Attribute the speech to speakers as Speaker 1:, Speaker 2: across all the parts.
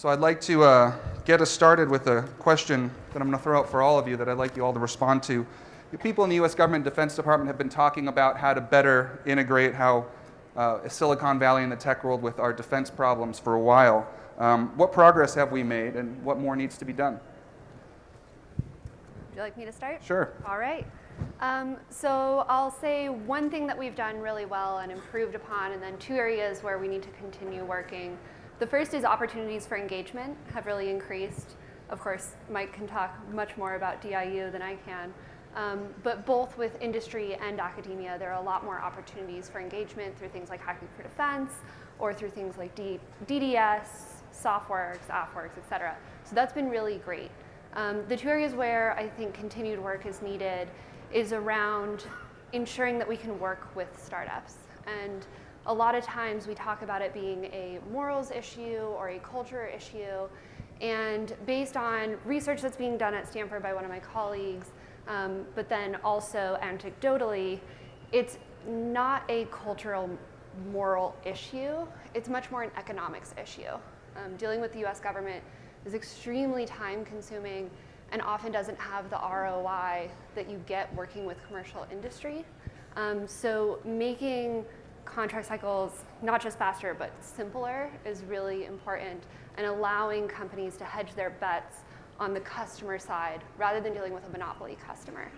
Speaker 1: So I'd like to get us started with a question that I'm going to throw out for all of you that I'd like you all to respond to. The people in the U.S. government and Defense Department have been talking about how to better integrate Silicon Valley and the tech world with our defense problems for a while. What progress have we made, and what more needs to be done?
Speaker 2: Would you like me to start?
Speaker 1: Sure.
Speaker 2: All right. So I'll say one thing that we've done really well and improved upon, and then two areas where we need to continue working. The first is opportunities for engagement have really increased. Of course, Mike can talk much more about DIU than I can. But both with industry and academia, there are a lot more opportunities for engagement through things like Hacking for Defense or through things like DDS, SoftWorks, AppWorks, et cetera. So that's been really great. The two areas where I think continued work is needed is around ensuring that we can work with startups. And a lot of times we talk about it being a morals issue or a culture issue. And based on research that's being done at Stanford by one of my colleagues, but then also anecdotally, it's not a cultural moral issue. It's much more an economics issue. Dealing with the US government is extremely time consuming and often doesn't have the ROI that you get working with commercial industry. So making contract cycles not just faster but simpler is really important, and allowing companies to hedge their bets on the customer side rather than dealing with a monopoly customer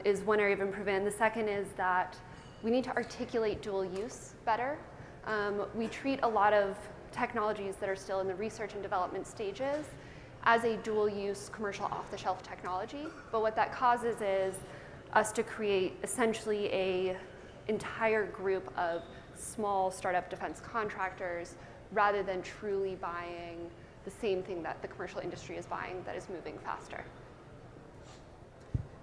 Speaker 2: is one area of improvement. The second is that we need to articulate dual use better. We treat a lot of technologies that are still in the research and development stages as a dual use commercial off-the-shelf technology, but what that causes is us to create essentially a entire group of small startup defense contractors rather than truly buying the same thing that the commercial industry is buying that is moving faster.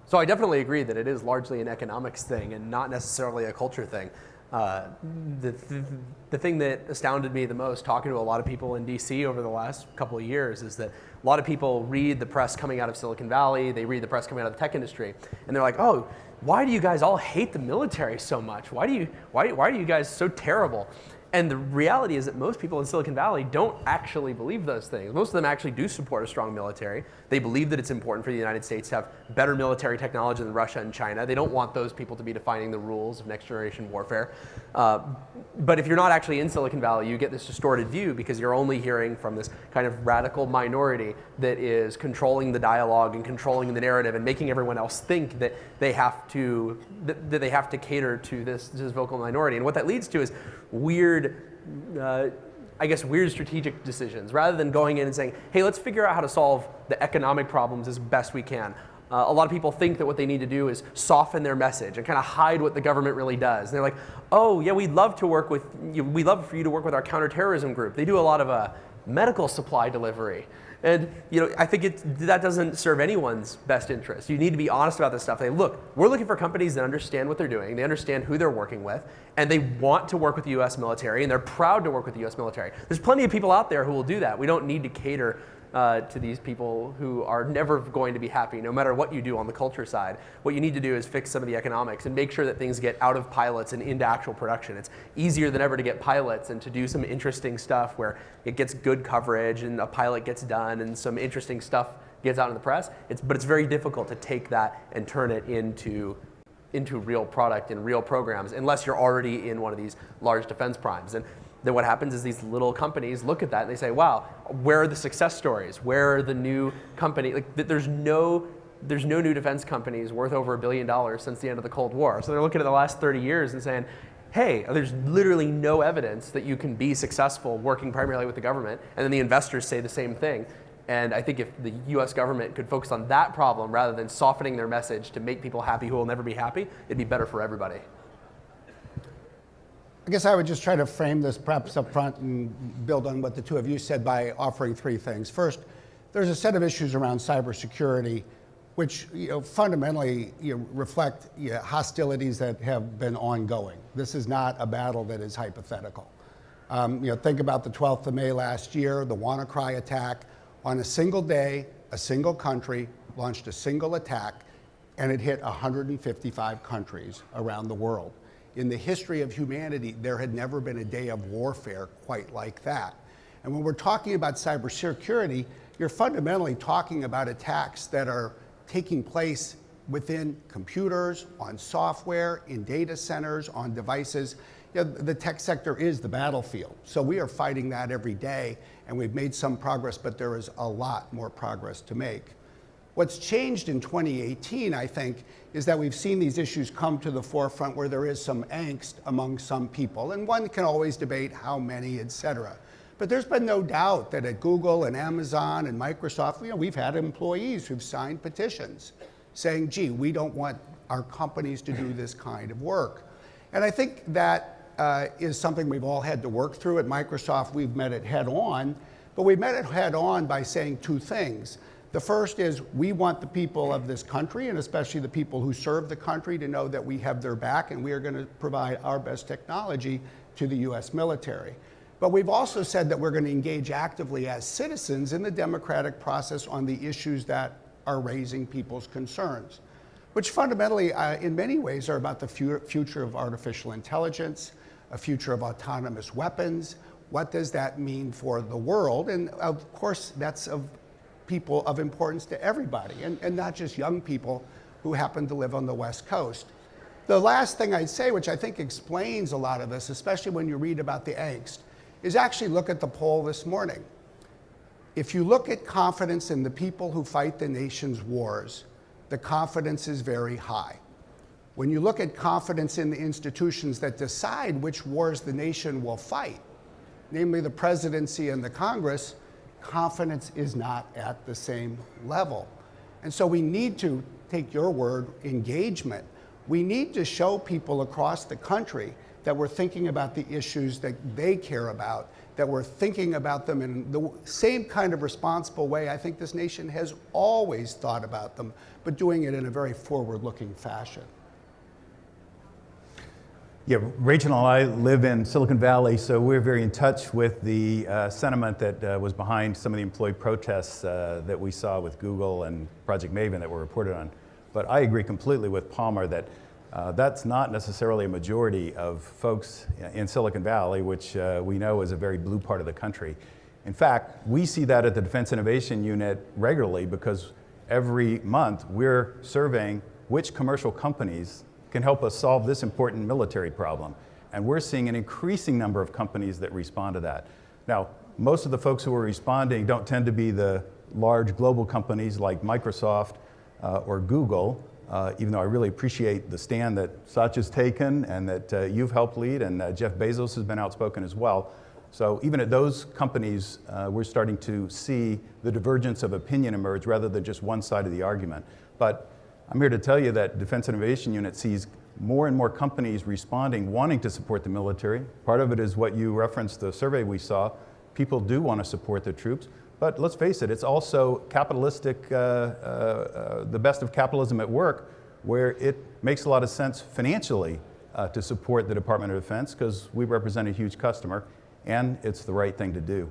Speaker 3: So I definitely agree that it is largely an economics thing and not necessarily a culture thing. The thing that astounded me the most talking to a lot of people in DC over the last couple of years is that a lot of people read the press coming out of Silicon Valley, they read the press coming out of the tech industry, and they're like, oh, why do you guys all hate the military so much? Why are you guys so terrible? And the reality is that most people in Silicon Valley don't actually believe those things. Most of them actually do support a strong military. They believe that it's important for the United States to have better military technology than Russia and China. They don't want those people to be defining the rules of next generation warfare. But if you're not actually in Silicon Valley, you get this distorted view because you're only hearing from this kind of radical minority that is controlling the dialogue and controlling the narrative and making everyone else think that they have to cater to this vocal minority. And what that leads to is weird strategic decisions. Rather than going in and saying, hey, let's figure out how to solve the economic problems as best we can. A lot of people think that what they need to do is soften their message and kind of hide what the government really does. And they're like, oh, yeah, we'd love for you to work with our counterterrorism group. They do a lot of medical supply delivery. And I think that doesn't serve anyone's best interest. You need to be honest about this stuff. They look, we're looking for companies that understand what they're doing, they understand who they're working with, and they want to work with the US military, and they're proud to work with the US military. There's plenty of people out there who will do that. We don't need to cater to these people who are never going to be happy, no matter what you do on the culture side. What you need to do is fix some of the economics and make sure that things get out of pilots and into actual production. It's easier than ever to get pilots and to do some interesting stuff where it gets good coverage and a pilot gets done and some interesting stuff gets out in the press. But it's very difficult to take that and turn it into real product and real programs unless you're already in one of these large defense primes. And then what happens is these little companies look at that and they say, wow, where are the success stories? Where are the new company? There's no new defense companies worth over $1 billion since the end of the Cold War. So they're looking at the last 30 years and saying, hey, there's literally no evidence that you can be successful working primarily with the government. And then the investors say the same thing. And I think if the US government could focus on that problem rather than softening their message to make people happy who will never be happy, it'd be better for everybody.
Speaker 4: I guess I would just try to frame this perhaps up front and build on what the two of you said by offering three things. First, there's a set of issues around cybersecurity which fundamentally reflect hostilities that have been ongoing. This is not a battle that is hypothetical. Think about the 12th of May last year, the WannaCry attack. On a single day, a single country launched a single attack, and it hit 155 countries around the world. In the history of humanity, there had never been a day of warfare quite like that. And when we're talking about cybersecurity, you're fundamentally talking about attacks that are taking place within computers, on software, in data centers, on devices. You know, the tech sector is the battlefield. So we are fighting that every day, and we've made some progress, but there is a lot more progress to make. What's changed in 2018, I think, is that we've seen these issues come to the forefront where there is some angst among some people, and one can always debate how many, et cetera. But there's been no doubt that at Google and Amazon and Microsoft, you know, we've had employees who've signed petitions saying, gee, we don't want our companies to do this kind of work. And I think that is something we've all had to work through. At Microsoft, we've met it head on, but we met it head on by saying two things. The first is we want the people of this country, and especially the people who serve the country, to know that we have their back and we are going to provide our best technology to the US military. But we've also said that we're going to engage actively as citizens in the democratic process on the issues that are raising people's concerns, which fundamentally, in many ways, are about the future of artificial intelligence, a future of autonomous weapons. What does that mean for the world? And of course, that's of people of importance to everybody, and not just young people who happen to live on the West Coast. The last thing I'd say, which I think explains a lot of this, especially when you read about the angst, is actually look at the poll this morning. If you look at confidence in the people who fight the nation's wars, the confidence is very high. When you look at confidence in the institutions that decide which wars the nation will fight, namely the presidency and the Congress, confidence is not at the same level. And so we need to, take your word, engagement. We need to show people across the country that we're thinking about the issues that they care about, that we're thinking about them in the same kind of responsible way I think this nation has always thought about them, but doing it in a very forward-looking fashion.
Speaker 5: Yeah, Rachel and I live in Silicon Valley, so we're very in touch with the sentiment that was behind some of the employee protests that we saw with Google and Project Maven that were reported on. But I agree completely with Palmer that that's not necessarily a majority of folks in Silicon Valley, which we know is a very blue part of the country. In fact, we see that at the Defense Innovation Unit regularly because every month we're surveying which commercial companies can help us solve this important military problem. And we're seeing an increasing number of companies that respond to that. Now, most of the folks who are responding don't tend to be the large global companies like Microsoft or Google, even though I really appreciate the stand that Satya's taken and that you've helped lead, and Jeff Bezos has been outspoken as well. So even at those companies, we're starting to see the divergence of opinion emerge rather than just one side of the argument. But I'm here to tell you that Defense Innovation Unit sees more and more companies responding, wanting to support the military. Part of it is what you referenced, the survey we saw. People do want to support the troops. But let's face it, it's also capitalistic, the best of capitalism at work, where it makes a lot of sense financially to support the Department of Defense because we represent a huge customer, and it's the right thing to do.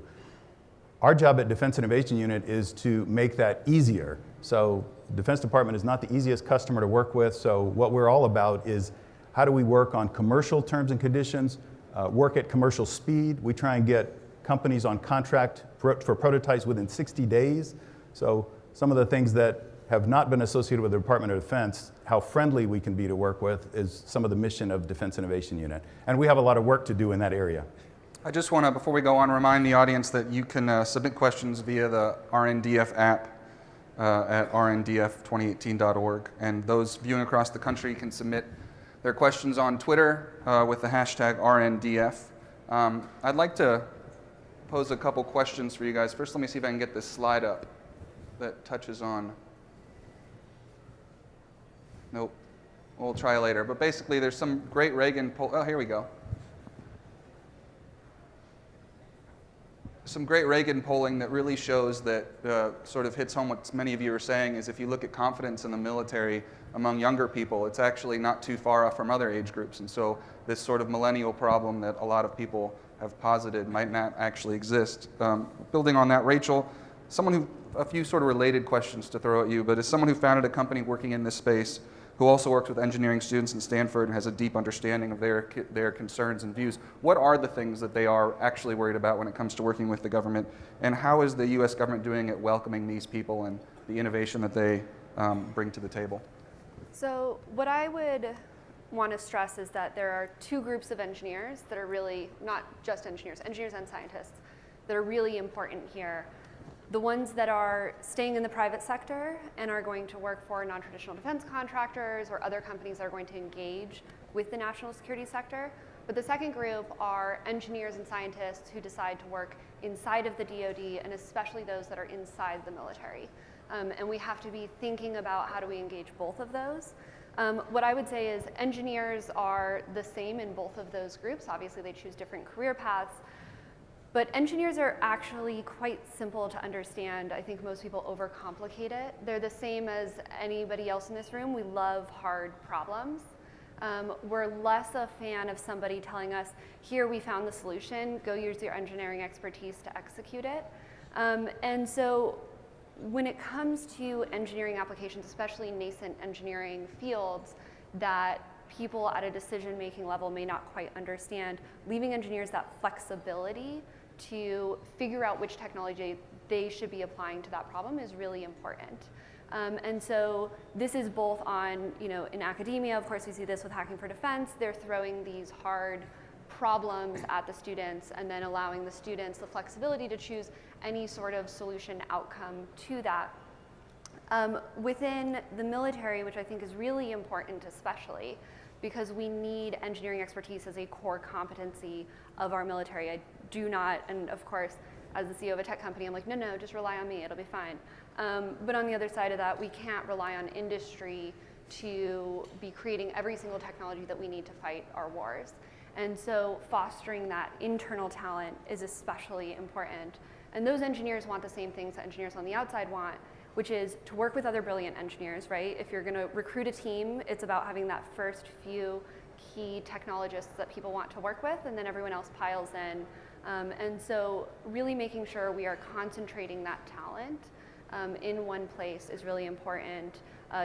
Speaker 5: Our job at Defense Innovation Unit is to make that easier. So Defense Department is not the easiest customer to work with, so what we're all about is how do we work on commercial terms and conditions, work at commercial speed. We try and get companies on contract for prototypes within 60 days. So some of the things that have not been associated with the Department of Defense, how friendly we can be to work with is some of the mission of Defense Innovation Unit. And we have a lot of work to do in that area.
Speaker 1: I just want to, before we go on, remind the audience that you can submit questions via the RNDF app at rndf2018.org. And those viewing across the country can submit their questions on Twitter with the hashtag RNDF. I'd like to pose a couple questions for you guys. First, let me see if I can get this slide up that touches on. Nope. We'll try later. But basically, there's some great Reagan poll. Oh, here we go. Some great Reagan polling that really shows that sort of hits home what many of you are saying is if you look at confidence in the military among younger people, it's actually not too far off from other age groups. And so this sort of millennial problem that a lot of people have posited might not actually exist. Building on that, Rachel, a few sort of related questions to throw at you, but as someone who founded a company working in this space, who also works with engineering students in Stanford and has a deep understanding of their concerns and views. What are the things that they are actually worried about when it comes to working with the government, and how is the U.S. government doing at welcoming these people and the innovation that they bring to the table?
Speaker 2: So what I would want to stress is that there are two groups of engineers that are really, not just engineers and scientists, that are really important here. The ones that are staying in the private sector and are going to work for non-traditional defense contractors or other companies that are going to engage with the national security sector. But the second group are engineers and scientists who decide to work inside of the DoD, and especially those that are inside the military. And we have to be thinking about how do we engage both of those. What I would say is engineers are the same in both of those groups. Obviously, they choose different career paths. But engineers are actually quite simple to understand. I think most people overcomplicate it. They're the same as anybody else in this room. We love hard problems. We're less a fan of somebody telling us, here we found the solution, go use your engineering expertise to execute it. And so when it comes to engineering applications, especially nascent engineering fields that people at a decision-making level may not quite understand, leaving engineers that flexibility to figure out which technology they should be applying to that problem is really important. And so this is both on, in academia, of course we see this with Hacking for Defense, they're throwing these hard problems at the students and then allowing the students the flexibility to choose any sort of solution outcome to that. Within the military, which I think is really important especially, because we need engineering expertise as a core competency of our military. I do not, and of course, as the CEO of a tech company, I'm like, no, just rely on me, it'll be fine. But on the other side of that, we can't rely on industry to be creating every single technology that we need to fight our wars. And so fostering that internal talent is especially important. And those engineers want the same things that engineers on the outside want, which is to work with other brilliant engineers, right? If you're gonna recruit a team, it's about having that first few key technologists that people want to work with, and then everyone else piles in. And so really making sure we are concentrating that talent in one place is really important.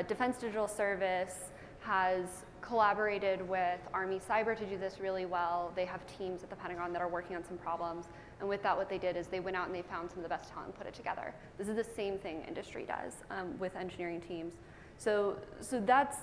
Speaker 2: Defense Digital Service has collaborated with Army Cyber to do this really well. They have teams at the Pentagon that are working on some problems. And with that, what they did is they went out and they found some of the best talent and put it together. This is the same thing industry does with engineering teams. So that's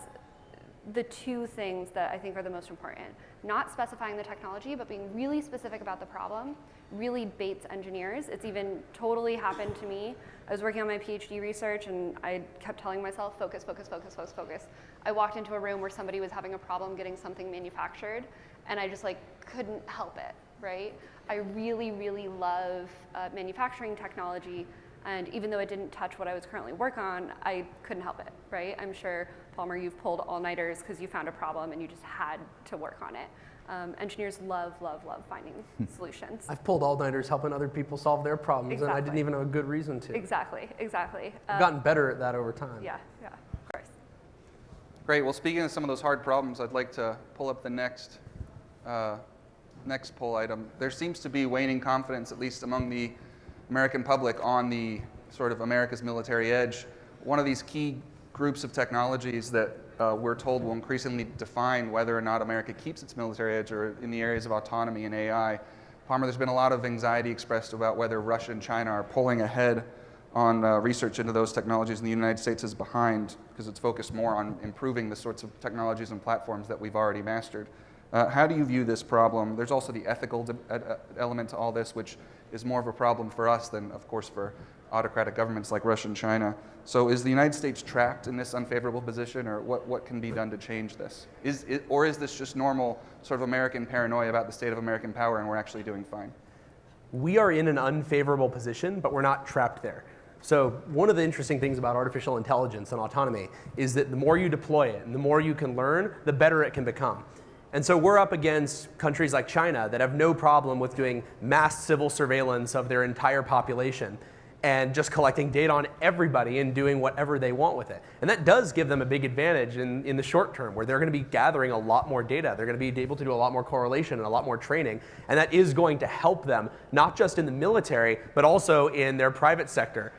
Speaker 2: the two things that I think are the most important. Not specifying the technology, but being really specific about the problem really baits engineers. It's even totally happened to me. I was working on my PhD research and I kept telling myself, focus, focus, focus, focus, focus. I walked into a room where somebody was having a problem getting something manufactured and I just couldn't help it, right? I really, really love manufacturing technology, and even though it didn't touch what I was currently working on, I couldn't help it, right? I'm sure, Palmer, you've pulled all-nighters because you found a problem and you just had to work on it. Engineers love, love, love finding solutions.
Speaker 3: I've pulled all-nighters helping other people solve their problems,
Speaker 2: Exactly.
Speaker 3: and I didn't even have a good reason to.
Speaker 2: Exactly.
Speaker 3: I've gotten better at that over time.
Speaker 2: Yeah, of course.
Speaker 1: Great. Well, speaking of some of those hard problems, I'd like to pull up the next poll item. There seems to be waning confidence, at least among the American public, on the sort of America's military edge. One of these key groups of technologies that we're told will increasingly define whether or not America keeps its military edge are in the areas of autonomy and AI. Palmer, there's been a lot of anxiety expressed about whether Russia and China are pulling ahead on research into those technologies, and the United States is behind because it's focused more on improving the sorts of technologies and platforms that we've already mastered. How do you view this problem? There's also the ethical element to all this, which is more of a problem for us than, of course, for autocratic governments like Russia and China. So is the United States trapped in this unfavorable position, or what can be done to change this? Or is this just normal sort of American paranoia about the state of American power and we're actually doing fine?
Speaker 3: We are in an unfavorable position, but we're not trapped there. So one of the interesting things about artificial intelligence and autonomy is that the more you deploy it and the more you can learn, the better it can become. And so we're up against countries like China that have no problem with doing mass civil surveillance of their entire population and just collecting data on everybody and doing whatever they want with it. And that does give them a big advantage in the short term, where they're going to be gathering a lot more data. They're going to be able to do a lot more correlation and a lot more training. And that is going to help them, not just in the military, but also in their private sector.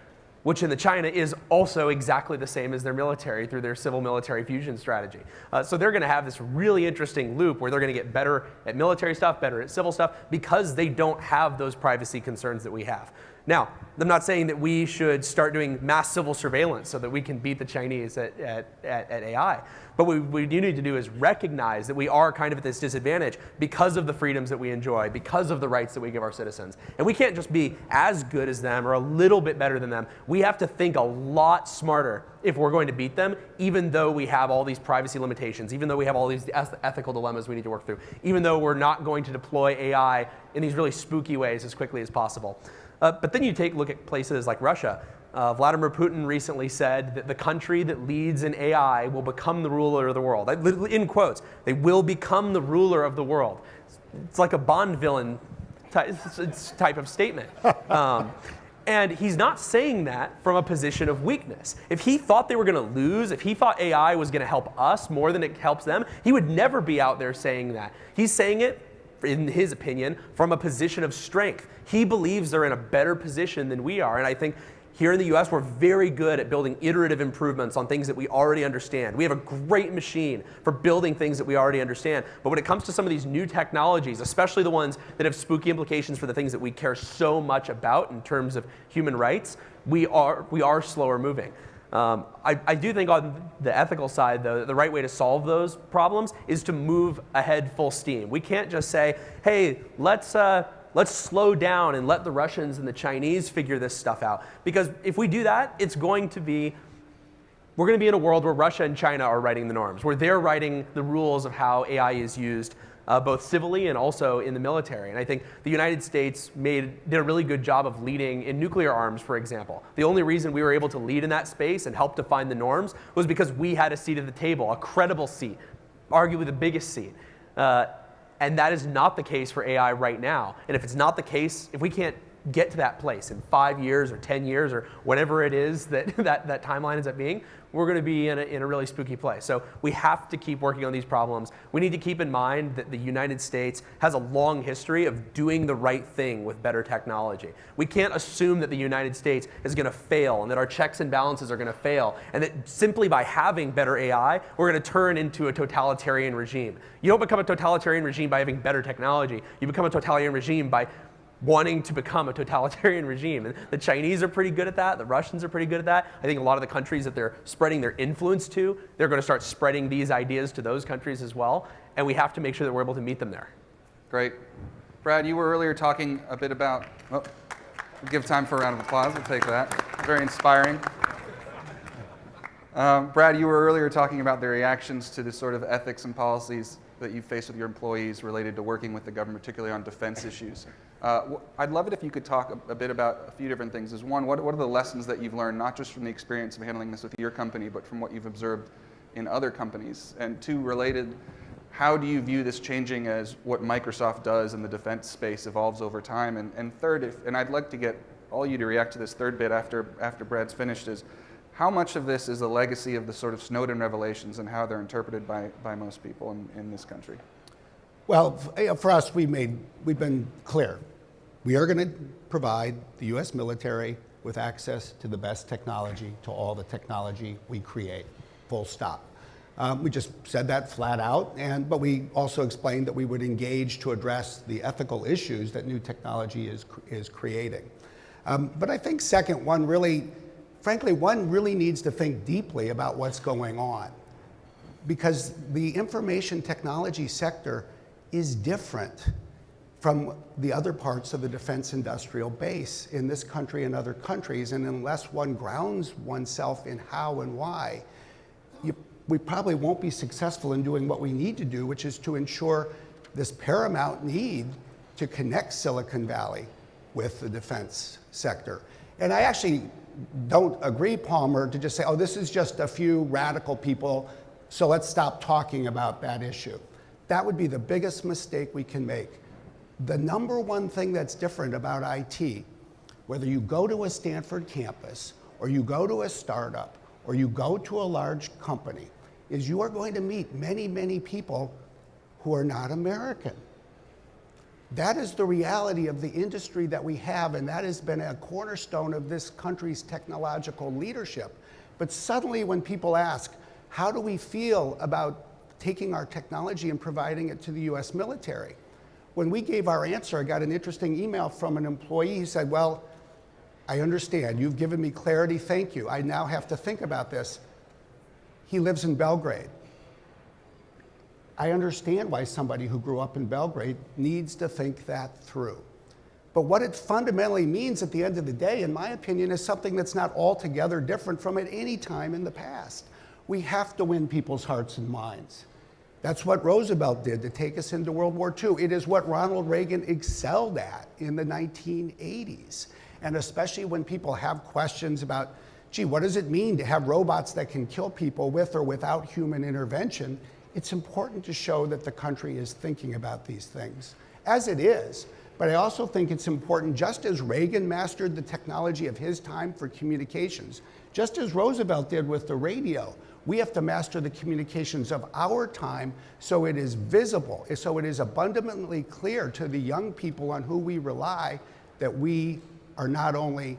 Speaker 3: which in the China is also exactly the same as their military through their civil military fusion strategy. So they're going to have this really interesting loop where they're going to get better at military stuff, better at civil stuff, because they don't have those privacy concerns that we have. Now, I'm not saying that we should start doing mass civil surveillance so that we can beat the Chinese at AI. But what we do need to do is recognize that we are kind of at this disadvantage because of the freedoms that we enjoy, because of the rights that we give our citizens. And we can't just be as good as them or a little bit better than them. We have to think a lot smarter if we're going to beat them, even though we have all these privacy limitations, even though we have all these ethical dilemmas we need to work through, even though we're not going to deploy AI in these really spooky ways as quickly as possible. But then you take a look at places like Russia. Vladimir Putin recently said that the country that leads in AI will become the ruler of the world. In quotes, they will become the ruler of the world. It's like a Bond villain type of statement. And he's not saying that from a position of weakness. If he thought they were going to lose, if he thought AI was going to help us more than it helps them, he would never be out there saying that. He's saying it, in his opinion, from a position of strength. He believes they're in a better position than we are. And I think here in the US, we're very good at building iterative improvements on things that we already understand. We have a great machine for building things that we already understand. But when it comes to some of these new technologies, especially the ones that have spooky implications for the things that we care so much about in terms of human rights, we are slower moving. I do think on the ethical side, though, the right way to solve those problems is to move ahead full steam. We can't just say, hey, let's slow down and let the Russians and the Chinese figure this stuff out. Because if we do that, we're going to be in a world where Russia and China are writing the norms, where they're writing the rules of how AI is used, both civilly and also in the military. And I think the United States did a really good job of leading in nuclear arms, for example. The only reason we were able to lead in that space and help define the norms was because we had a seat at the table, a credible seat, arguably the biggest seat. And that is not the case for AI right now. And if it's not the case, if we can't get to that place in 5 years or 10 years or whatever it is that timeline ends up being, we're going to be in a really spooky place. So we have to keep working on these problems. We need to keep in mind that the United States has a long history of doing the right thing with better technology. We can't assume that the United States is going to fail and that our checks and balances are going to fail and that simply by having better AI, we're going to turn into a totalitarian regime. You don't become a totalitarian regime by having better technology. You become a totalitarian regime by wanting to become a totalitarian regime. And the Chinese are pretty good at that. The Russians are pretty good at that. I think a lot of the countries that they're spreading their influence to, they're going to start spreading these ideas to those countries as well. And we have to make sure that we're able to meet them there.
Speaker 1: Great. Brad, you were earlier talking a bit about, we'll give time for a round of applause. We'll take that. Very inspiring. Brad, you were earlier talking about the reactions to the sort of ethics and policies that you face with your employees related to working with the government, particularly on defense issues. I'd love it if you could talk a bit about a few different things. One, what are the lessons that you've learned, not just from the experience of handling this with your company, but from what you've observed in other companies? And two, related, how do you view this changing as what Microsoft does in the defense space evolves over time? And third, and I'd like to get all you to react to this third bit after Brad's finished, is how much of this is a legacy of the sort of Snowden revelations and how they're interpreted by most people in this country?
Speaker 4: Well, for us, we've been clear. We are going to provide the U.S. military with access to the best technology, to all the technology we create, full stop. We just said that flat out, but we also explained that we would engage to address the ethical issues that new technology is creating. But I think second, one really needs to think deeply about what's going on, because the information technology sector is different from the other parts of the defense industrial base in this country and other countries. And unless one grounds oneself in how and why, we probably won't be successful in doing what we need to do, which is to ensure this paramount need to connect Silicon Valley with the defense sector. And I actually don't agree, Palmer, to just say, oh, this is just a few radical people, so let's stop talking about that issue. That would be the biggest mistake we can make. The number one thing that's different about IT, whether you go to a Stanford campus, or you go to a startup, or you go to a large company, is you are going to meet many, many people who are not American. That is the reality of the industry that we have, and that has been a cornerstone of this country's technological leadership. But suddenly when people ask, how do we feel about taking our technology and providing it to the US military? When we gave our answer, I got an interesting email from an employee. He said, well, I understand, you've given me clarity, thank you. I now have to think about this. He lives in Belgrade. I understand why somebody who grew up in Belgrade needs to think that through. But what it fundamentally means at the end of the day, in my opinion, is something that's not altogether different from at any time in the past. We have to win people's hearts and minds. That's what Roosevelt did to take us into World War II. It is what Ronald Reagan excelled at in the 1980s. And especially when people have questions about, gee, what does it mean to have robots that can kill people with or without human intervention? It's important to show that the country is thinking about these things, as it is. But I also think it's important, just as Reagan mastered the technology of his time for communications, just as Roosevelt did with the radio, we have to master the communications of our time so it is visible, so it is abundantly clear to the young people on who we rely that we are not only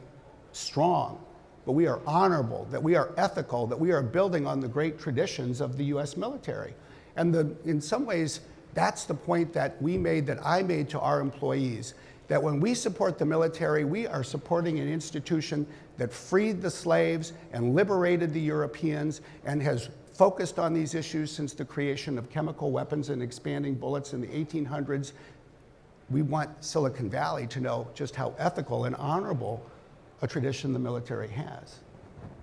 Speaker 4: strong, but we are honorable, that we are ethical, that we are building on the great traditions of the US military. And in some ways, that's the point that we made, that I made to our employees, that when we support the military, we are supporting an institution that freed the slaves and liberated the Europeans and has focused on these issues since the creation of chemical weapons and expanding bullets in the 1800s. We want Silicon Valley to know just how ethical and honorable a tradition the military has.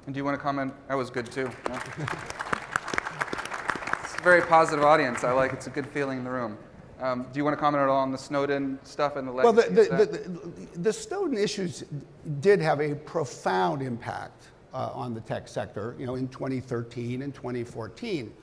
Speaker 1: And do you want to comment? That was good too. Yeah. It's a very positive audience. I like it's a good feeling in the room. Do you want to comment at all on the Snowden stuff and the legacy?
Speaker 4: Well, the Snowden issues did have a profound impact on the tech sector, in 2013 and 2014.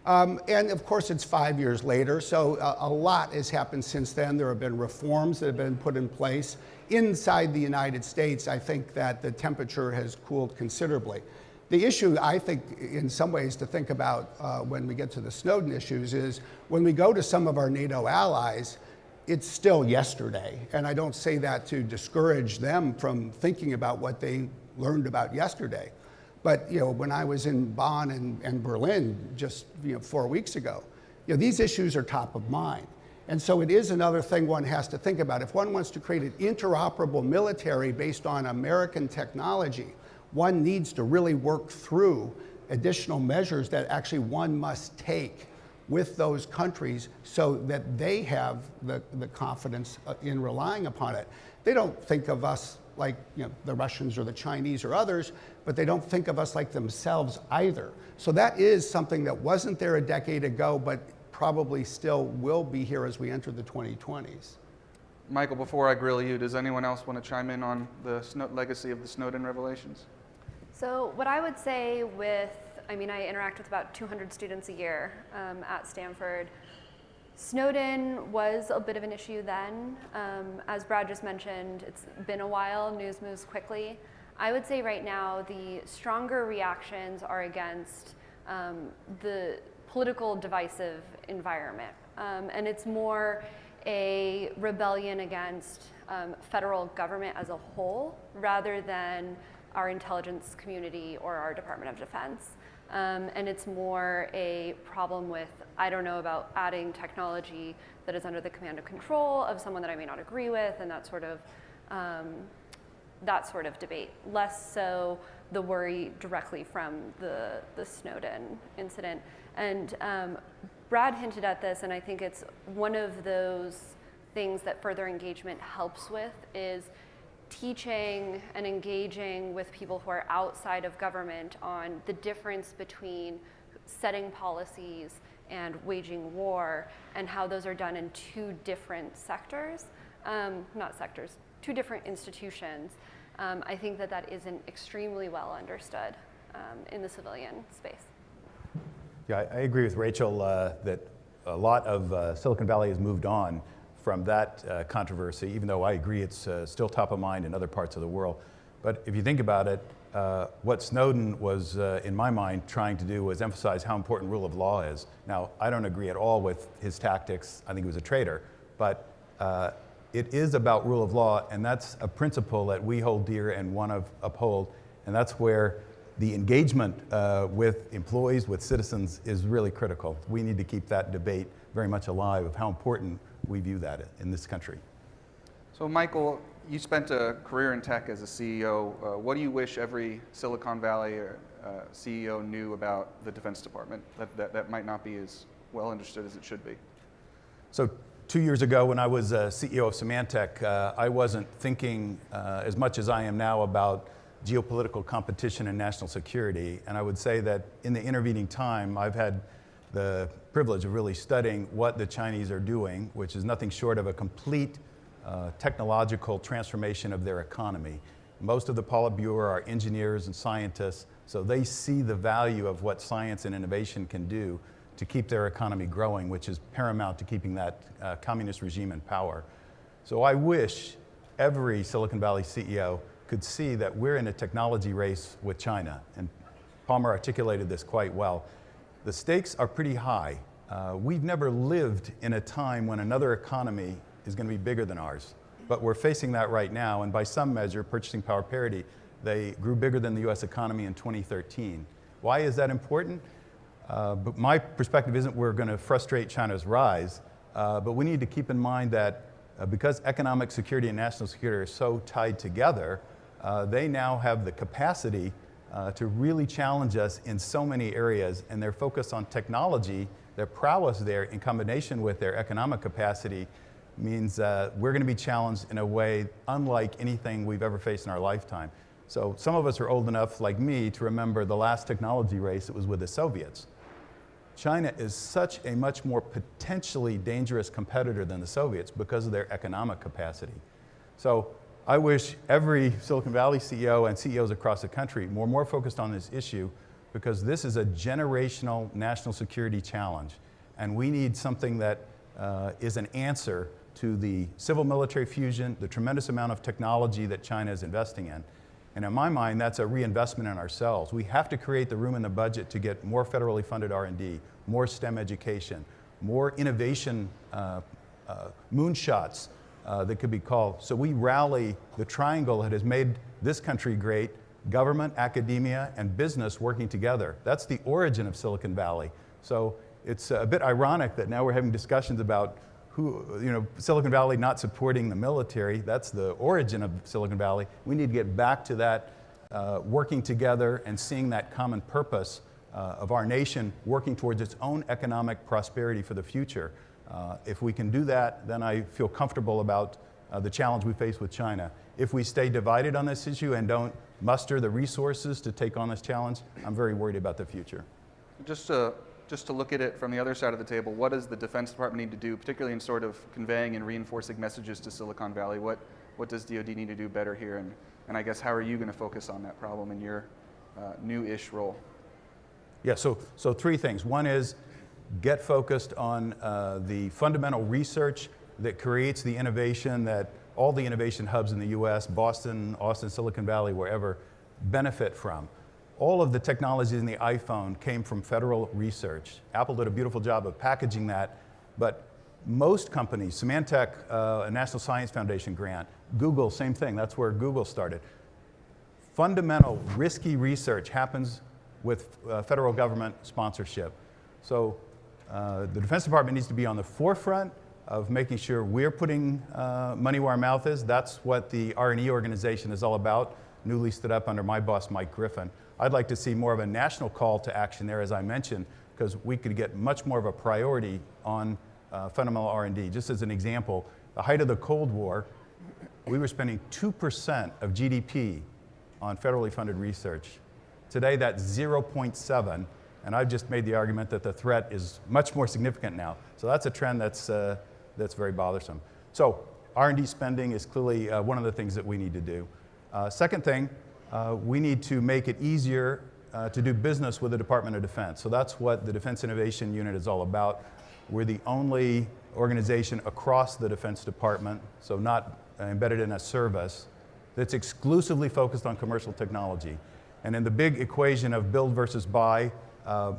Speaker 4: And of course, it's 5 years later, so a lot has happened since then. There have been reforms that have been put in place. Inside the United States, I think that the temperature has cooled considerably. The issue, I think, in some ways to think about when we get to the Snowden issues is when we go to some of our NATO allies, it's still yesterday. And I don't say that to discourage them from thinking about what they learned about yesterday. But when I was in Bonn and Berlin just 4 weeks ago, these issues are top of mind. And so it is another thing one has to think about. If one wants to create an interoperable military based on American technology, one needs to really work through additional measures that actually one must take with those countries so that they have the confidence in relying upon it. They don't think of us like the Russians or the Chinese or others, but they don't think of us like themselves either. So that is something that wasn't there a decade ago, but probably still will be here as we enter the 2020s.
Speaker 1: Michael, before I grill you, does anyone else want to chime in on the legacy of the Snowden revelations?
Speaker 2: So what I would say I interact with about 200 students a year at Stanford. Snowden was a bit of an issue then. As Brad just mentioned, it's been a while, news moves quickly. I would say right now the stronger reactions are against the political divisive environment. And it's more a rebellion against federal government as a whole rather than our intelligence community or our Department of Defense. And it's more a problem with, I don't know about adding technology that is under the command and control of someone that I may not agree with, and that sort of debate. Less so the worry directly from the Snowden incident. And Brad hinted at this, and I think it's one of those things that further engagement helps with is teaching and engaging with people who are outside of government on the difference between setting policies and waging war and how those are done in two different sectors, two different institutions. I think that isn't extremely well understood in the civilian space.
Speaker 5: Yeah, I agree with Rachel that a lot of Silicon Valley has moved on from that controversy, even though I agree it's still top of mind in other parts of the world. But if you think about it, what Snowden was, in my mind, trying to do was emphasize how important rule of law is. Now, I don't agree at all with his tactics. I think he was a traitor. But It is about rule of law, and that's a principle that we hold dear and want to uphold, and that's where the engagement with employees, with citizens, is really critical. We need to keep that debate very much alive of how important we view that in this country.
Speaker 1: So Michael, you spent a career in tech as a CEO. What do you wish every Silicon Valley CEO knew about the Defense Department that might not be as well understood as it should be?
Speaker 5: So 2 years ago, when I was CEO of Symantec, I wasn't thinking as much as I am now about geopolitical competition and national security. And I would say that in the intervening time, I've had the privilege of really studying what the Chinese are doing, which is nothing short of a complete technological transformation of their economy. Most of the Politburo are engineers and scientists, so they see the value of what science and innovation can do to keep their economy growing, which is paramount to keeping that communist regime in power. So I wish every Silicon Valley CEO could see that we're in a technology race with China, and Palmer articulated this quite well. The stakes are pretty high. We've never lived in a time when another economy is going to be bigger than ours, but we're facing that right now, and by some measure, purchasing power parity, they grew bigger than the US economy in 2013. Why is that important? But my perspective isn't we're going to frustrate China's rise, but we need to keep in mind that because economic security and national security are so tied together, they now have the capacity to really challenge us in so many areas, and their focus on technology, their prowess there in combination with their economic capacity means we're going to be challenged in a way unlike anything we've ever faced in our lifetime. So some of us are old enough, like me, to remember the last technology race. It was with the Soviets. China is such a much more potentially dangerous competitor than the Soviets because of their economic capacity. So I wish every Silicon Valley CEO and CEOs across the country were more focused on this issue, because this is a generational national security challenge. And we need something that is an answer to the civil-military fusion, the tremendous amount of technology that China is investing in. And in my mind, that's a reinvestment in ourselves. We have to create the room in the budget to get more federally funded R&D, more STEM education, more innovation moonshots that could be called. So we rally the triangle that has made this country great: government, academia, and business working together. That's the origin of Silicon Valley. So it's a bit ironic that now we're having discussions about Silicon Valley not supporting the military. That's the origin of Silicon Valley. We need to get back to that working together and seeing that common purpose of our nation working towards its own economic prosperity for the future. If we can do that, then I feel comfortable about the challenge we face with China. If we stay divided on this issue and don't muster the resources to take on this challenge, I'm very worried about the future.
Speaker 1: Just to look at it from the other side of the table, what does the Defense Department need to do, particularly in sort of conveying and reinforcing messages to Silicon Valley? What does DoD need to do better here? And I guess how are you going to focus on that problem in your new-ish role?
Speaker 5: Yeah, so three things. One is get focused on the fundamental research that creates the innovation that all the innovation hubs in the US, Boston, Austin, Silicon Valley, wherever, benefit from. All of the technologies in the iPhone came from federal research. Apple did a beautiful job of packaging that, but most companies, Symantec, a National Science Foundation grant, Google, same thing, that's where Google started. Fundamental, risky research happens with federal government sponsorship. So the Defense Department needs to be on the forefront of making sure we're putting money where our mouth is. That's what the R&E organization is all about, newly stood up under my boss, Mike Griffin. I'd like to see more of a national call to action there, as I mentioned, because we could get much more of a priority on fundamental R&D. Just as an example, the height of the Cold War, we were spending 2% of GDP on federally funded research. Today, that's 0.7, and I've just made the argument that the threat is much more significant now. So that's a trend that's very bothersome. So R&D spending is clearly one of the things that we need to do. Second thing, we need to make it easier to do business with the Department of Defense. So that's what the Defense Innovation Unit is all about. We're the only organization across the Defense Department, so not embedded in a service, that's exclusively focused on commercial technology. And in the big equation of build versus buy,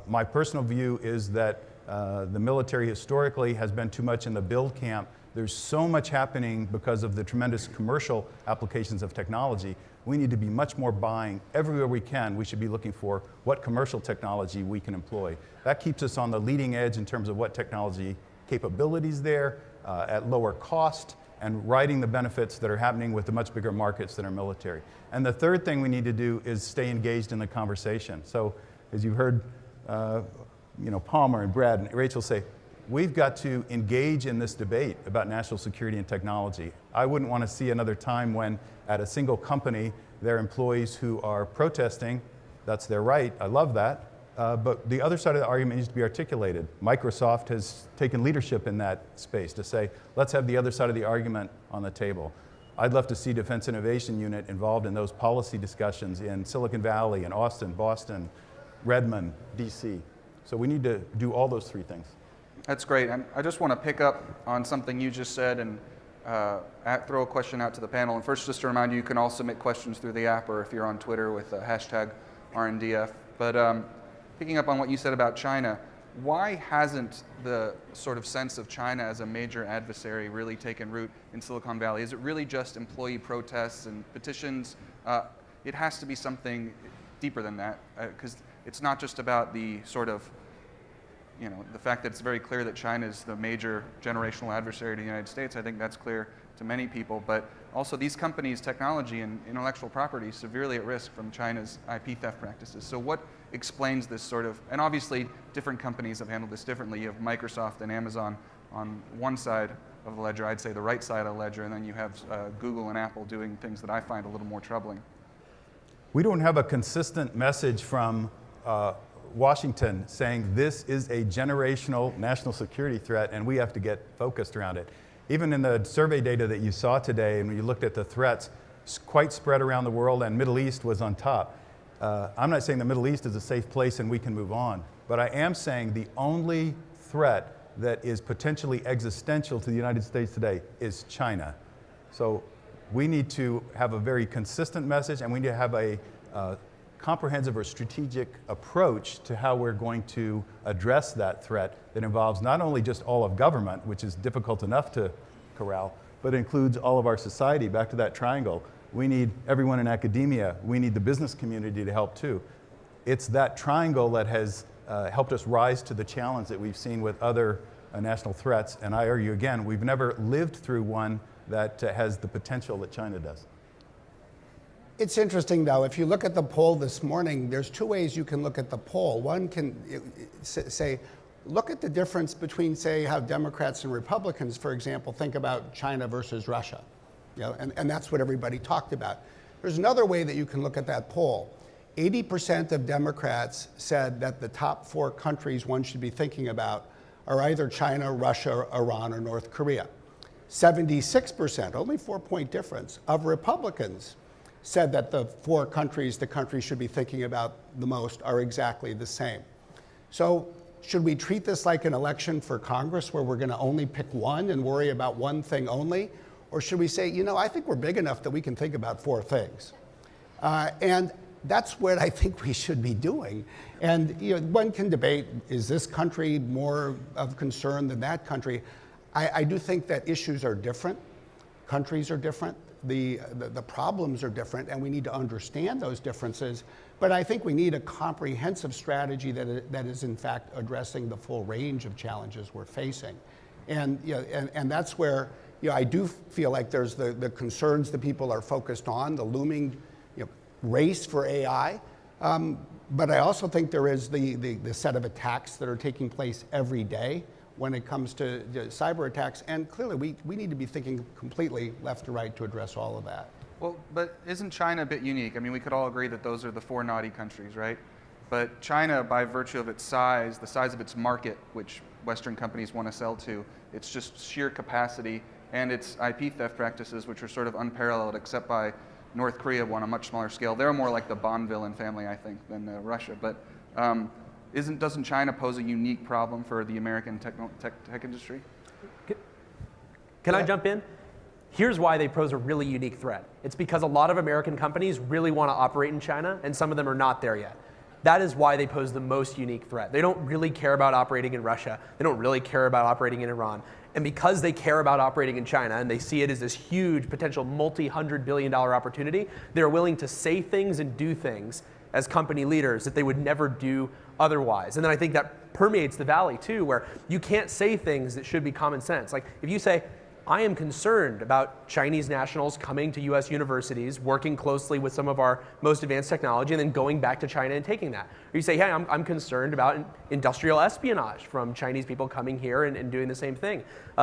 Speaker 5: my personal view is that the military historically has been too much in the build camp. There's so much happening because of the tremendous commercial applications of technology. We need to be much more buying everywhere we can. We should be looking for what commercial technology we can employ. That keeps us on the leading edge in terms of what technology capabilities there at lower cost, and riding the benefits that are happening with the much bigger markets that are military. And the third thing we need to do is stay engaged in the conversation. So as you've heard Palmer and Brad and Rachel say, we've got to engage in this debate about national security and technology. I wouldn't want to see another time when at a single company there are employees who are protesting. That's their right, I love that. But the other side of the argument needs to be articulated. Microsoft has taken leadership in that space to say, let's have the other side of the argument on the table. I'd love to see Defense Innovation Unit involved in those policy discussions in Silicon Valley, in Austin, Boston, Redmond, DC. So we need to do all those three things.
Speaker 1: That's great. And I just want to pick up on something you just said and throw a question out to the panel. And first, just to remind you, you can all submit questions through the app or if you're on Twitter with hashtag RNDF. But picking up on what you said about China, why hasn't the sort of sense of China as a major adversary really taken root in Silicon Valley? Is it really just employee protests and petitions? It has to be something deeper than that, because it's not just about the sort of, the fact that it's very clear that China is the major generational adversary to the United States. I think that's clear to many people, but also these companies' technology and intellectual property is severely at risk from China's IP theft practices. So what explains this sort of, and obviously different companies have handled this differently. You have Microsoft and Amazon on one side of the ledger, I'd say the right side of the ledger, and then you have Google and Apple doing things that I find a little more troubling.
Speaker 5: We don't have a consistent message from Washington saying this is a generational national security threat and we have to get focused around it. Even in the survey data that you saw today, and when you looked at the threats, it's quite spread around the world, and Middle East was on top. I'm not saying the Middle East is a safe place and we can move on, but I am saying the only threat that is potentially existential to the United States today is China. So we need to have a very consistent message, and we need to have a comprehensive or strategic approach to how we're going to address that threat that involves not only just all of government, which is difficult enough to corral, but includes all of our society. Back to that triangle. We need everyone in academia. We need the business community to help too. It's that triangle that has helped us rise to the challenge that we've seen with other national threats. And I argue again, we've never lived through one that has the potential that China does.
Speaker 4: It's interesting, though, if you look at the poll this morning, there's two ways you can look at the poll. One can say, look at the difference between, say, how Democrats and Republicans, for example, think about China versus Russia. And that's what everybody talked about. There's another way that you can look at that poll. 80% of Democrats said that the top 4 countries one should be thinking about are either China, Russia, Iran, or North Korea. 76%, only 4-point difference, of Republicans said that the 4 countries the country should be thinking about the most are exactly the same. So should we treat this like an election for Congress where we're going to only pick one and worry about one thing only? Or should we say, I think we're big enough that we can think about 4 things? And that's what I think we should be doing. And one can debate, is this country more of concern than that country? I do think that issues are different, countries are different, the problems are different, and we need to understand those differences. But I think we need a comprehensive strategy that is in fact addressing the full range of challenges we're facing. And that's where I do feel like there's the concerns that people are focused on, the looming race for AI. But I also think there is the set of attacks that are taking place every day when it comes to cyber attacks. And clearly, we need to be thinking completely left to right to address all of that.
Speaker 1: Well, but isn't China a bit unique? I mean, we could all agree that those are the 4 naughty countries, right? But China, by virtue of its size, the size of its market, which Western companies want to sell to, its just sheer capacity, and its IP theft practices, which are sort of unparalleled, except by North Korea on a much smaller scale. They're more like the Bond villain family, I think, than Russia. But doesn't China pose a unique problem for the American tech industry?
Speaker 3: Can I jump in? Here's why they pose a really unique threat. It's because a lot of American companies really want to operate in China, and some of them are not there yet. that is why they pose the most unique threat. They don't really care about operating in Russia. They don't really care about operating in Iran. And because they care about operating in China and they see it as this huge potential multi-hundred-billion-dollar opportunity, they're willing to say things and do things as company leaders that they would never do otherwise. And then I think that permeates the Valley too, where you can't say things that should be common sense. Like if you say, I am concerned about Chinese nationals coming to US universities, working closely with some of our most advanced technology, and then going back to China and taking that. Or you say, hey, I'm concerned about industrial espionage from Chinese people coming here and doing the same thing.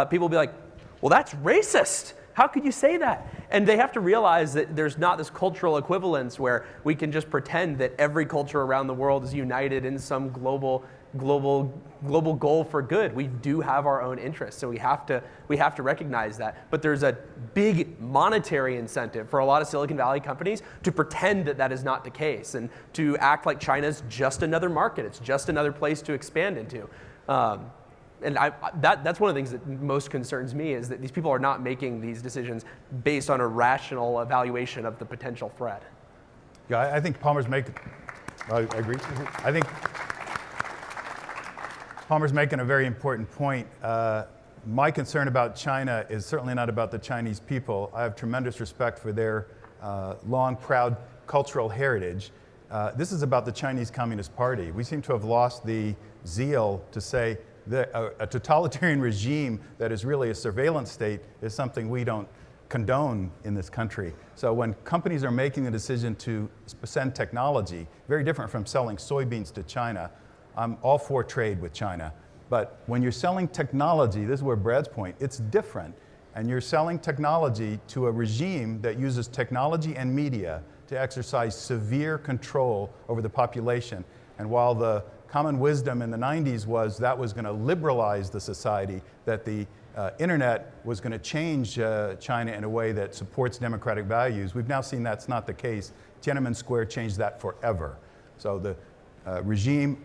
Speaker 3: People will be like, well, that's racist. How could you say that? And they have to realize that there's not this cultural equivalence where we can just pretend that every culture around the world is united in some global goal for good. We do have our own interests, so we have to recognize that. But there's a big monetary incentive for a lot of Silicon Valley companies to pretend that that is not the case and to act like China's just another market. It's just another place to expand into. And that's one of the things that most concerns me, is that these people are not making these decisions based on a rational evaluation of the potential threat.
Speaker 5: Yeah, I think Palmer's making, I agree. I think Palmer's making a very important point. My concern about China is certainly not about the Chinese people. I have tremendous respect for their long, proud cultural heritage. This is about the Chinese Communist Party. We seem to have lost the zeal to say that a totalitarian regime that is really a surveillance state is something we don't condone in this country. So when companies are making the decision to send technology, very different from selling soybeans to China, I'm all for trade with China. But when you're selling technology, this is where Brad's point, it's different. And you're selling technology to a regime that uses technology and media to exercise severe control over the population. And while the common wisdom in the 90s was that was going to liberalize the society, that the internet was going to change China in a way that supports democratic values, we've now seen that's not the case. Tiananmen Square changed that forever. So the regime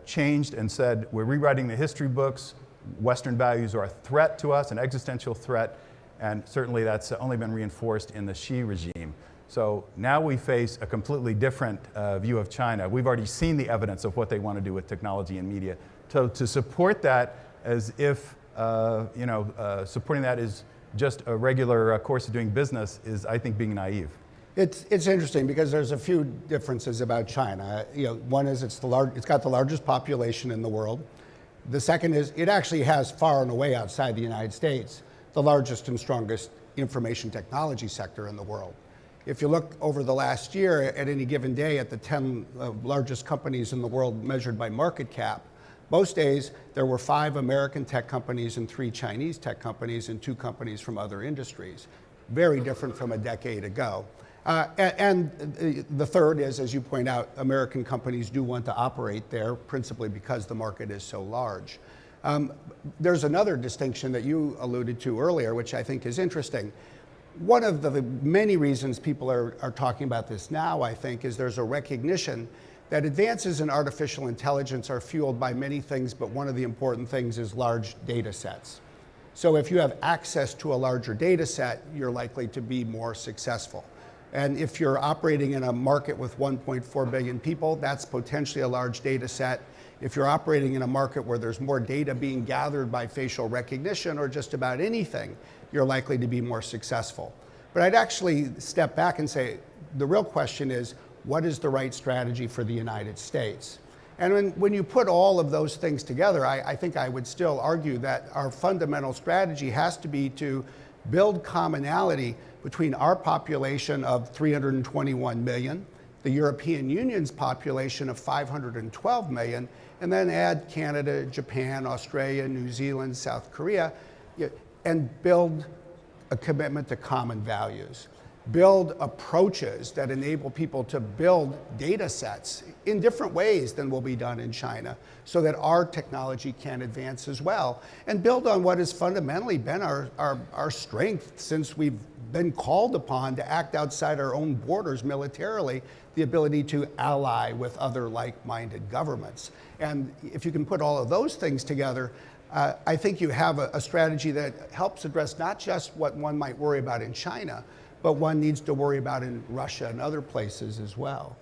Speaker 5: changed and said, we're rewriting the history books, Western values are a threat to us, an existential threat, and certainly that's only been reinforced in the Xi regime. So now we face a completely different view of China. We've already seen the evidence of what they want to do with technology and media. So to support that as if, supporting that is just a regular course of doing business is, I think, being naive.
Speaker 4: It's interesting because there's a few differences about China. One is it's got the largest population in the world. The second is it actually has, far and away outside the United States, the largest and strongest information technology sector in the world. If you look over the last year at any given day at the 10 largest companies in the world measured by market cap, most days there were 5 American tech companies and 3 Chinese tech companies and 2 companies from other industries. Very different from a decade ago. And the third is, as you point out, American companies do want to operate there, principally because the market is so large. There's another distinction that you alluded to earlier, which I think is interesting. One of the many reasons people are talking about this now, I think, is there's a recognition that advances in artificial intelligence are fueled by many things, but one of the important things is large data sets. So if you have access to a larger data set, you're likely to be more successful. And if you're operating in a market with 1.4 billion people, that's potentially a large data set. If you're operating in a market where there's more data being gathered by facial recognition or just about anything, you're likely to be more successful. But I'd actually step back and say, the real question is, what is the right strategy for the United States? And when you put all of those things together, I think I would still argue that our fundamental strategy has to be to build commonality between our population of 321 million, the European Union's population of 512 million, and then add Canada, Japan, Australia, New Zealand, South Korea, and build a commitment to common values. Build approaches that enable people to build data sets in different ways than will be done in China so that our technology can advance as well, and build on what has fundamentally been our strength since we've been called upon to act outside our own borders militarily, the ability to ally with other like-minded governments. And if you can put all of those things together, I think you have a strategy that helps address not just what one might worry about in China, but one needs to worry about in Russia and other places as well.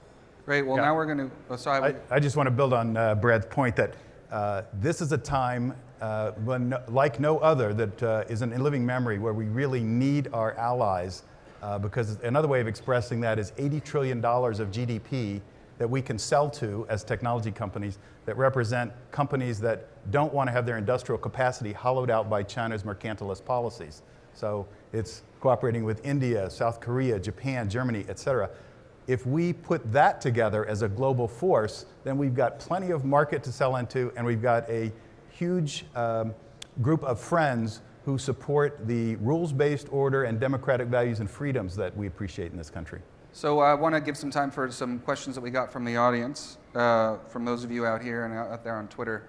Speaker 1: Great. Well,
Speaker 5: Yeah.
Speaker 1: now we're going to. Oh, sorry.
Speaker 5: I just want to build on Brad's point that this is a time when, like no other, that is in living memory where we really need our allies because another way of expressing that is $80 trillion of GDP that we can sell to as technology companies that represent companies that don't want to have their industrial capacity hollowed out by China's mercantilist policies. So it's cooperating with India, South Korea, Japan, Germany, et cetera. If we put that together as a global force, then we've got plenty of market to sell into, and we've got a huge group of friends who support the rules-based order and democratic values and freedoms that we appreciate in this country.
Speaker 1: So I want to give some time for some questions that we got from the audience, from those of you out here and out there on Twitter.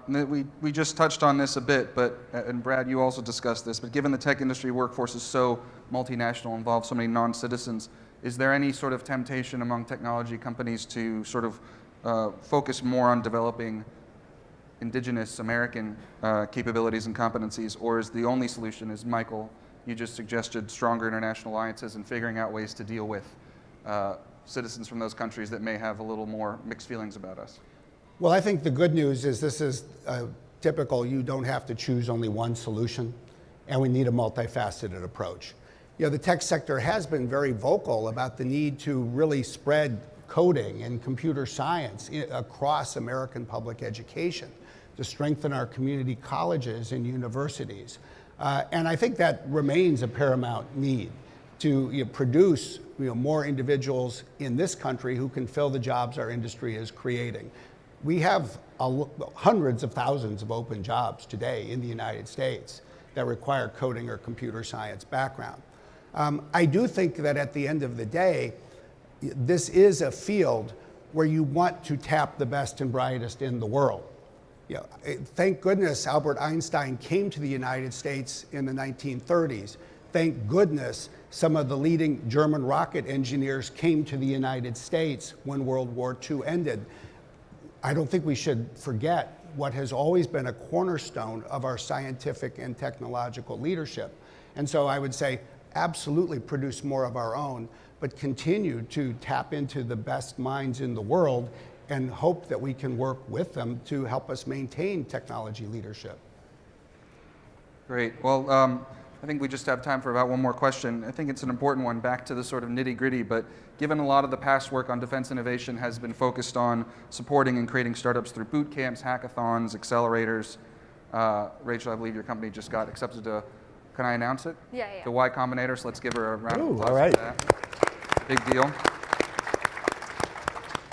Speaker 1: We just touched on this a bit, and Brad, you also discussed this, but given the tech industry workforce is so multinational, involves so many non-citizens, is there any sort of temptation among technology companies to sort of focus more on developing indigenous American capabilities and competencies, or is the only solution, as Michael, you just suggested, stronger international alliances and figuring out ways to deal with citizens from those countries that may have a little more mixed feelings about us?
Speaker 4: Well, I think the good news is this is typical. You don't have to choose only one solution, and we need a multifaceted approach. You know, the tech sector has been very vocal about the need to really spread coding and computer science across American public education to strengthen our community colleges and universities. And I think that remains a paramount need to produce more individuals in this country who can fill the jobs our industry is creating. We have hundreds of thousands of open jobs today in the United States that require coding or computer science background. I do think that at the end of the day, this is a field where you want to tap the best and brightest in the world. You know, thank goodness Albert Einstein came to the United States in the 1930s. Thank goodness some of the leading German rocket engineers came to the United States when World War II ended. I don't think we should forget what has always been a cornerstone of our scientific and technological leadership. And so I would say absolutely produce more of our own, but continue to tap into the best minds in the world and hope that we can work with them to help us maintain technology leadership.
Speaker 1: Great. Well, I think we just have time for about one more question. I think it's an important one, back to the sort of nitty-gritty, but given a lot of the past work on defense innovation has been focused on supporting and creating startups through boot camps, hackathons, accelerators. Rachel, I believe your company just got accepted to, can I announce it?
Speaker 2: Yeah.
Speaker 1: To Y Combinator, so let's give her a round of
Speaker 5: Ooh,
Speaker 1: applause
Speaker 5: all right.
Speaker 1: for that. Big deal.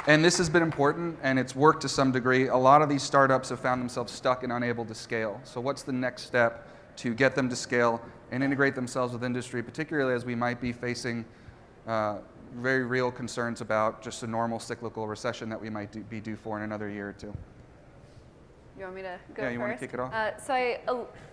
Speaker 1: And this has been important, and it's worked to some degree. A lot of these startups have found themselves stuck and unable to scale. So what's the next step to get them to scale and integrate themselves with industry, particularly as we might be facing very real concerns about just a normal cyclical recession that we might be due for in another year or two?
Speaker 2: You want me to go
Speaker 1: Yeah, you
Speaker 2: first?
Speaker 1: want to kick it off?
Speaker 2: So I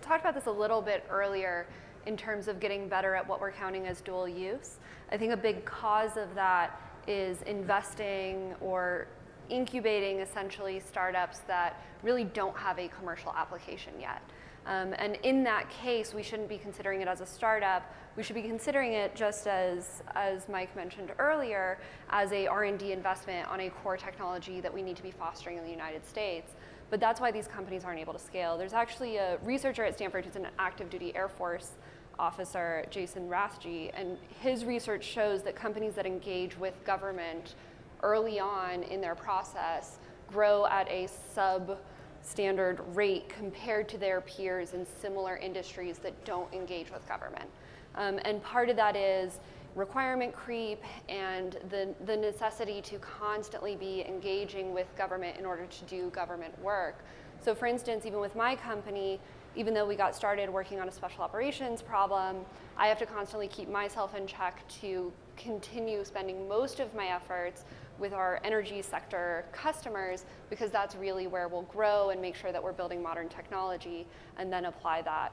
Speaker 2: talked about this a little bit earlier in terms of getting better at what we're counting as dual use. I think a big cause of that is investing or incubating essentially startups that really don't have a commercial application yet. And in that case, we shouldn't be considering it as a startup. We should be considering it just as Mike mentioned earlier, as a R&D investment on a core technology that we need to be fostering in the United States. But that's why these companies aren't able to scale. There's actually a researcher at Stanford who's an active duty Air Force officer, Jason Rathje, and his research shows that companies that engage with government early on in their process grow at a substandard rate compared to their peers in similar industries that don't engage with government. And part of that is requirement creep and the necessity to constantly be engaging with government in order to do government work. So for instance, even with my company, even though we got started working on a special operations problem, I have to constantly keep myself in check to continue spending most of my efforts with our energy sector customers, because that's really where we'll grow and make sure that we're building modern technology and then apply that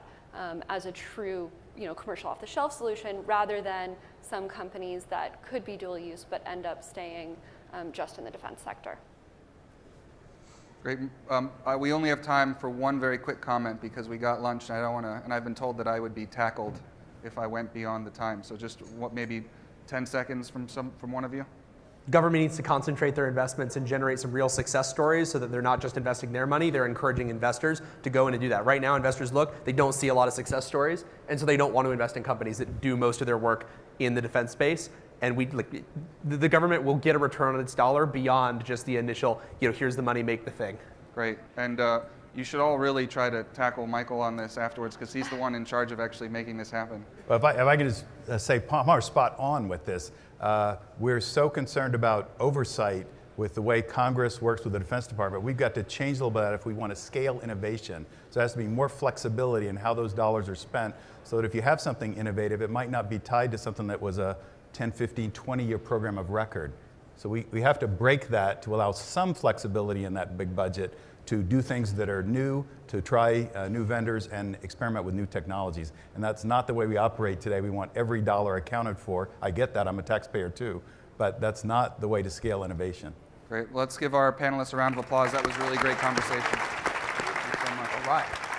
Speaker 2: as a true commercial off-the-shelf solution, rather than some companies that could be dual use but end up staying just in the defense sector.
Speaker 1: Great. We only have time for one very quick comment because we got lunch, and I don't want to. And I've been told that I would be tackled if I went beyond the time. So just maybe 10 seconds from one of you.
Speaker 3: Government needs to concentrate their investments and generate some real success stories so that they're not just investing their money, they're encouraging investors to go in and do that. Right now, investors look, they don't see a lot of success stories, and so they don't want to invest in companies that do most of their work in the defense space. And the government will get a return on its dollar beyond just the initial, here's the money, make the thing.
Speaker 1: Great. And you should all really try to tackle Michael on this afterwards, because he's the one in charge of actually making this happen.
Speaker 5: Well, if I could just say, Palmer, spot on with this. We're so concerned about oversight with the way Congress works with the Defense Department. We've got to change a little bit of that if we want to scale innovation. So there has to be more flexibility in how those dollars are spent, so that if you have something innovative, it might not be tied to something that was a 10, 15, 20-year program of record. So we have to break that to allow some flexibility in that big budget to do things that are new, to try new vendors and experiment with new technologies. And that's not the way we operate today. We want every dollar accounted for. I get that, I'm a taxpayer too, but that's not the way to scale innovation.
Speaker 1: Great. Let's give our panelists a round of applause. That was really great conversation. Thank you so much.
Speaker 3: All right.